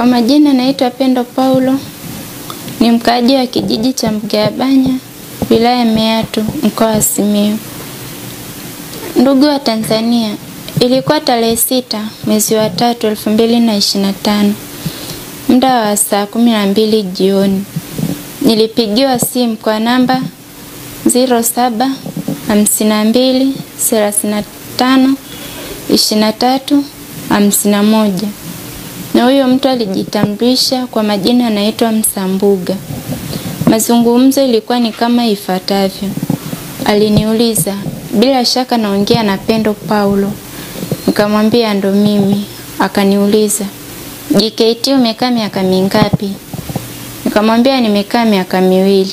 Kwa majina naitwa Pendo Paulo, ni mkaaji wa kijiji cha Mgabanya, wilaya Meatu, mkoa wa Simiyu. Ndugu wa Tanzania, ilikuwa tarehe 6 mwezi wa 3 2025, muda wa saa 12 jioni. Nilipigiwa simu kwa namba 07 52 35 23 51. Na huyo mtu alijitambulisha kwa majina anaitwa Msambuga. Mazungumzo ilikuwa ni kama ifuatavyo. Aliniuliza, bila shaka naongea na Pendo Paulo. Nikamwambia ndo mimi. Akaniuliza, JKT umekaa miaka mingapi? Nikamwambia nimekaa miaka 2.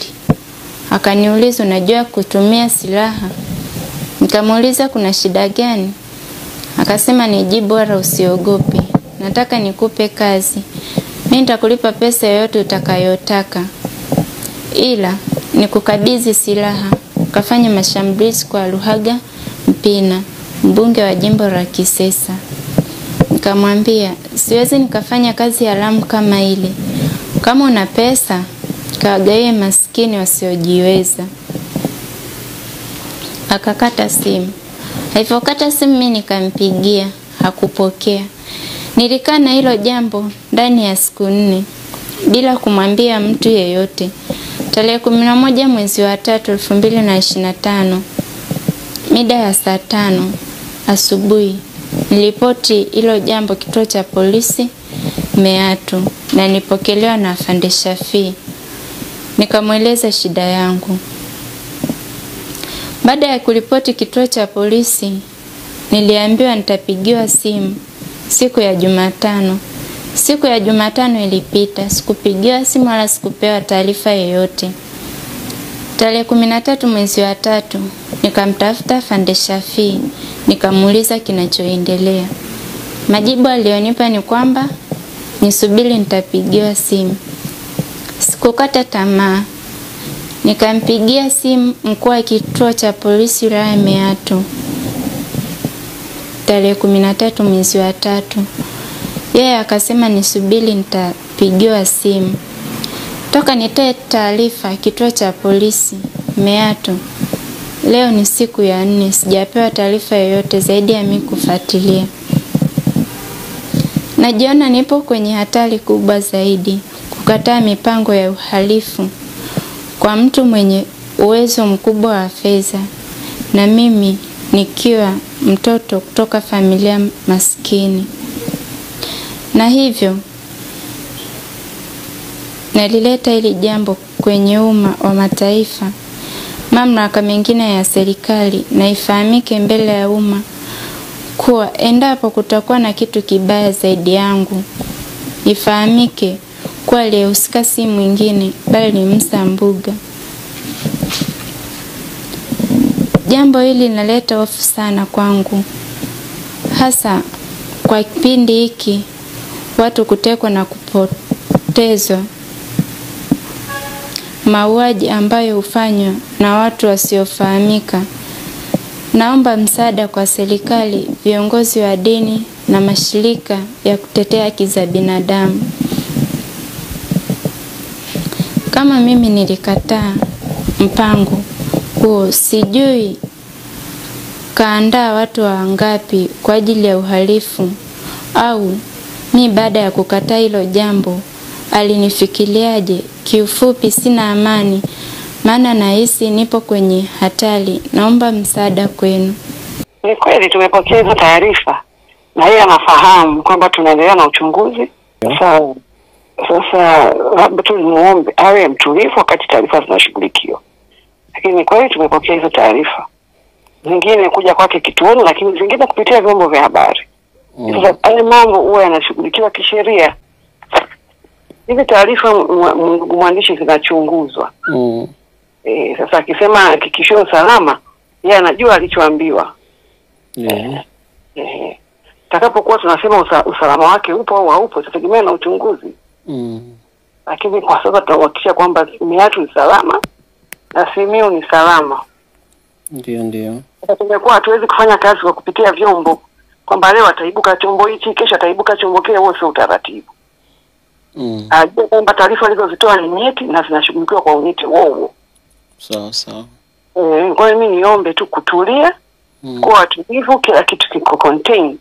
Akaniuliza, unajua kutumia silaha? Nikamuuliza kuna shida gani? Akasema nijibu bora usiogope. Nataka nikupe kazi. Mimi nitakulipa pesa yoyote utakayotaka. Ila nikukabidhi silaha ukafanya mashambulizi kwa Luhaga Mpina, mbunge wa jimbo la Kisesa. Nikamwambia siwezi nikafanya kazi haramu kama ile. Kama una pesa kawagawie maskini wasiojiweza. Akakata simu. Alipokata simu mimi nikampigia, hakupokea. Nilikaa na hilo jambo ndani ya siku 4 bila kumwambia mtu yeyote. Tarehe 11 mwezi wa 3 2025, mida ya saa 5 asubuhi, nilipoti hilo jambo kituo cha polisi Meatu na nilipokelewa na Afande Shafii. Nikamweleza shida yangu. Baada ya kuripoti kituo cha polisi, niliambiwa nitapigiwa simu siku ya Jumatano. Siku ya Jumatano ilipita, sikupigiwa simu wala sikupewa taarifa yoyote. Tarehe 13 mwezi wa 3, nikamtafuta Afande Shafii, nikamuuliza kinachoendelea. Majibu alionipa ni kwamba nisubiri nitapigiwa simu. Sikukata tamaa. Nikampigia simu mkuu wa kituo cha polisi wilaya Meatu. Tarehe 13 mwezi wa 3. Yeye akasema nisubiri nitapigiwa simu. Toka nitoe taarifa kituo cha polisi Meatu. Leo ni siku ya 4, sijapewa taarifa yoyote zaidi ya mimi kufuatilia. Najiona nipo kwenye hatari kubwa zaidi kukataa mipango ya uhalifu kwa mtu mwenye uwezo mkubwa wa fedha, na mimi nikiwa mtoto kutoka familia maskini. Na hivyo nalileta hili jambo kwenye umma wa mataifa, mamlaka mengine ya serikali, na ifahamike mbele ya umma kuwa endapo kutakuwa na kitu kibaya zaidi yangu, ifahamike kuwa aliyehusika si mwingine bali ni Msambuga. Jambo hili linaleta hofu sana kwangu, hasa kwa kipindi hiki watu kutekwa na kupotezwa, mauaji ambayo hufanywa na watu wasiofahamika. Naomba msaada kwa serikali, viongozi wa dini na mashirika ya kutetea haki za binadamu. Kama mimi nilikataa mpango huo, sijui kaandaa watu wangapi kwa ajili ya uhalifu, au mi baada ya kukataa hilo jambo alinifikiriaje. Kiufupi sina amani, maana nahisi nipo kwenye hatari. Naomba msaada kwenu. Ni kweli tumepokea hizo taarifa na yeye anafahamu kwamba tunaendelea na uchunguzi. Sasa labda tu muombe awe mtulivu wakati taarifa zinashughulikiwa. Lakini kweli tumepokea hizo taarifa. Zingine kuja kwake kituoni, lakini zingine kupitia vyombo vya habari. Sasa haya mambo huwa yanashughulikiwa kisheria. Hizi taarifa mwandishi zinachunguzwa. Sasa akisema hakikisho salama, yeye anajua alichoambiwa. Takapokuwa tunasema usalama wake upo au haupo, itategemea na uchunguzi. Lakini kwa sasa tunahakikisha kwamba Meatu ni salama na Simiyu ni salama. Ndio. Sasa tumekuwa hatuwezi kufanya kazi kwa kupitia vyombo, kwamba leo ataibuka chombo hichi, kesho ataibuka chombo kile. Huo sio utaratibu. Ajue kwamba taarifa alizozitoa ni nyeti na zinashughulikiwa kwa unyeti huo. Sawa sawa. Kwa hiyo mimi niombe tu kutulia, kwa watulivu, kila kitu kiko contained.